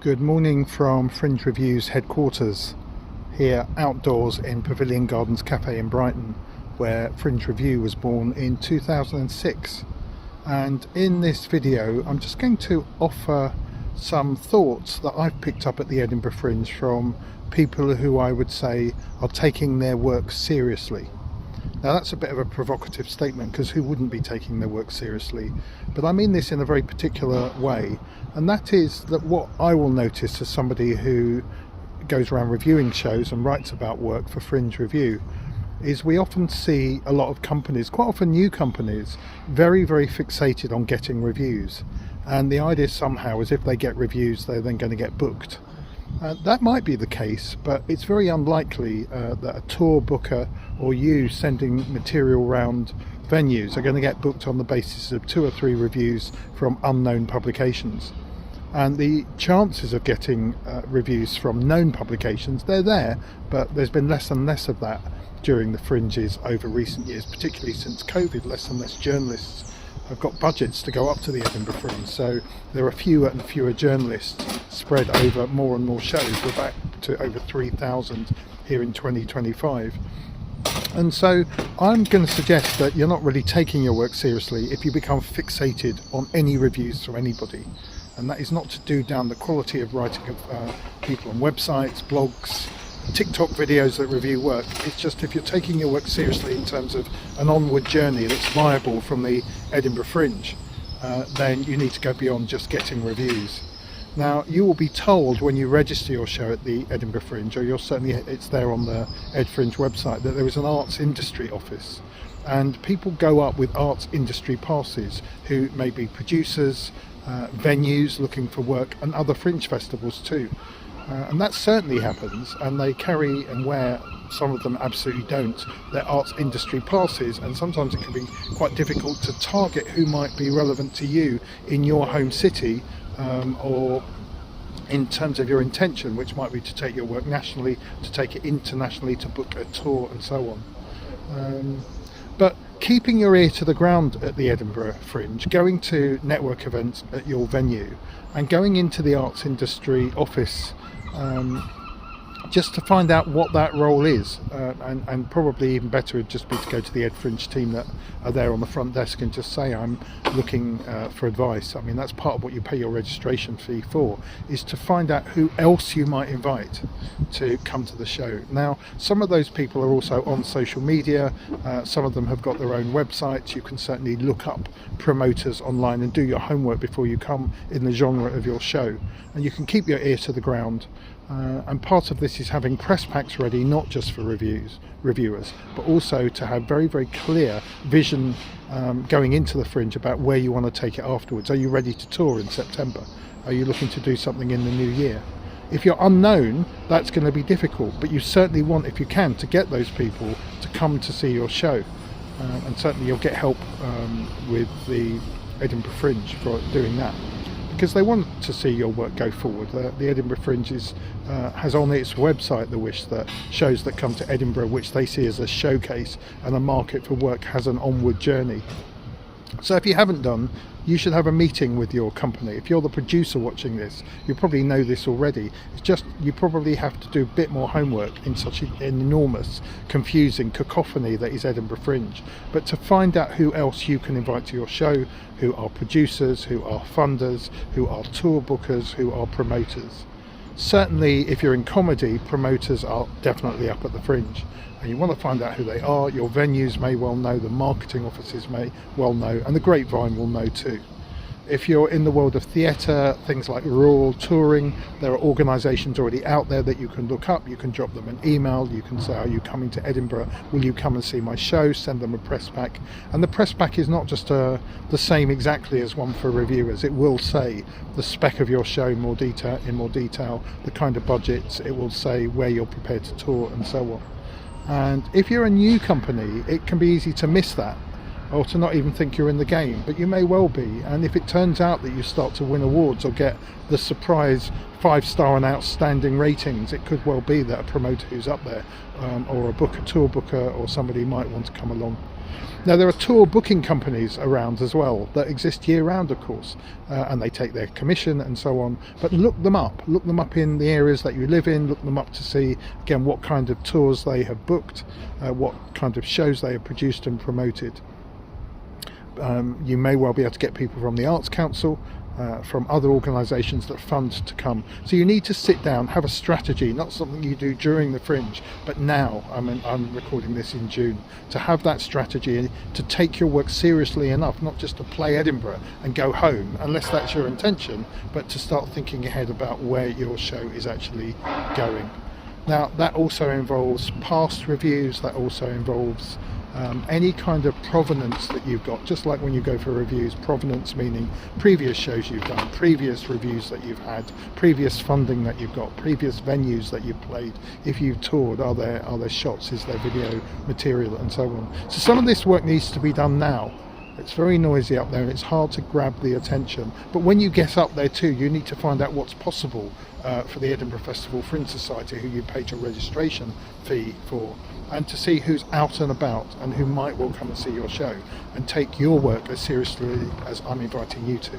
Good morning from Fringe Review's headquarters, here outdoors in Pavilion Gardens Cafe in Brighton, where Fringe Review was born in 2006. And in this video I'm just going to offer some thoughts that I've picked up at the Edinburgh Fringe from people who I would say are taking their work seriously. Now that's a bit of a provocative statement, because who wouldn't be taking their work seriously? But I mean this in a very particular way, and that is that what I will notice as somebody who goes around reviewing shows and writes about work for Fringe Review is we often see a lot of companies, quite often new companies, very fixated on getting reviews, and the idea somehow is if they get reviews they're then going to get booked. That might be the case, but it's very unlikely that a tour booker or you sending material around venues are going to get booked on the basis of 2 or 3 reviews from unknown publications. And the chances of getting reviews from known publications, they're there, but there's been less and less of that during the Fringes over recent years, particularly since COVID. Less and less journalists have got budgets to go up to the Edinburgh Fringe, so there are fewer and fewer journalists spread over more and more shows. We're back to over 3,000 here in 2025. And so I'm going to suggest that you're not really taking your work seriously if you become fixated on any reviews from anybody. And that is not to do down the quality of writing of people on websites, blogs, TikTok videos that review work. It's just if you're taking your work seriously in terms of an onward journey that's viable from the Edinburgh Fringe, then you need to go beyond just getting reviews. Now you will be told when you register your show at the Edinburgh Fringe, or it's there on the Ed Fringe website, that there is an arts industry office, and people go up with arts industry passes who may be producers, venues looking for work, and other Fringe festivals too. And that certainly happens, and they carry and wear, some of them absolutely don't, their arts industry passes, and sometimes it can be quite difficult to target who might be relevant to you in your home city, or in terms of your intention, which might be to take your work nationally, to take it internationally, to book a tour and so on. But keeping your ear to the ground at the Edinburgh Fringe, going to network events at your venue, and going into the arts industry office just to find out what that role is, and probably even better would just be to go to the Ed Fringe team that are there on the front desk and just say, I'm looking for advice. I mean, that's part of what you pay your registration fee for, is to find out who else you might invite to come to the show. Now, some of those people are also on social media, some of them have got their own websites. You can certainly look up promoters online and do your homework before you come in the genre of your show, and you can keep your ear to the ground. And part of this is having press packs ready, not just for reviewers, but also to have very clear vision going into the Fringe about where you want to take it afterwards. Are you ready to tour in September? Are you looking to do something in the new year? If you're unknown, that's going to be difficult, but you certainly want, if you can, to get those people to come to see your show. And certainly you'll get help with the Edinburgh Fringe for doing that, because they want to see your work go forward. The Edinburgh Fringe has on its website the wish that shows that come to Edinburgh, which they see as a showcase and a market for work, has an onward journey. So if you haven't done, you should have a meeting with your company. If you're the producer watching this, you probably know this already. It's just you probably have to do a bit more homework in such an enormous, confusing cacophony that is Edinburgh Fringe. But to find out who else you can invite to your show, who are producers, who are funders, who are tour bookers, who are promoters. Certainly if you're in comedy, promoters are definitely up at the Fringe, and you want to find out who they are. Your venues may well know, the marketing offices may well know, and the grapevine will know too. If you're in the world of theatre, things like rural touring, there are organisations already out there that you can look up. You can drop them an email, you can say, are you coming to Edinburgh? Will you come and see my show? Send them a press pack. And the press pack is not just the same exactly as one for reviewers. It will say the spec of your show in more detail, the kind of budgets, it will say where you're prepared to tour and so on. And if you're a new company, it can be easy to miss that, or to not even think you're in the game, but you may well be. And if it turns out that you start to win awards or get the surprise 5-star and outstanding ratings, it could well be that a promoter who's up there, or a tour booker or somebody might want to come along Now there are tour booking companies around as well that exist year round, of course, and they take their commission and so on, but look them up in the areas that you live in, look them up to see again what kind of tours they have booked, what kind of shows they have produced and promoted. You may well be able to get people from the Arts Council, from other organisations that fund to come. So you need to sit down, have a strategy, not something you do during the Fringe, but now, I'm recording this in June, to have that strategy, to take your work seriously enough, not just to play Edinburgh and go home, unless that's your intention, but to start thinking ahead about where your show is actually going. Now that also involves past reviews, that also involves any kind of provenance that you've got, just like when you go for reviews, provenance meaning previous shows you've done, previous reviews that you've had, previous funding that you've got, previous venues that you've played, if you've toured, are there shots, is there video material and so on. So some of this work needs to be done now. It's very noisy up there and it's hard to grab the attention, but when you get up there too, you need to find out what's possible for the Edinburgh Festival Fringe Society, who you paid your registration fee for, and to see who's out and about and who might well come and see your show and take your work as seriously as I'm inviting you to.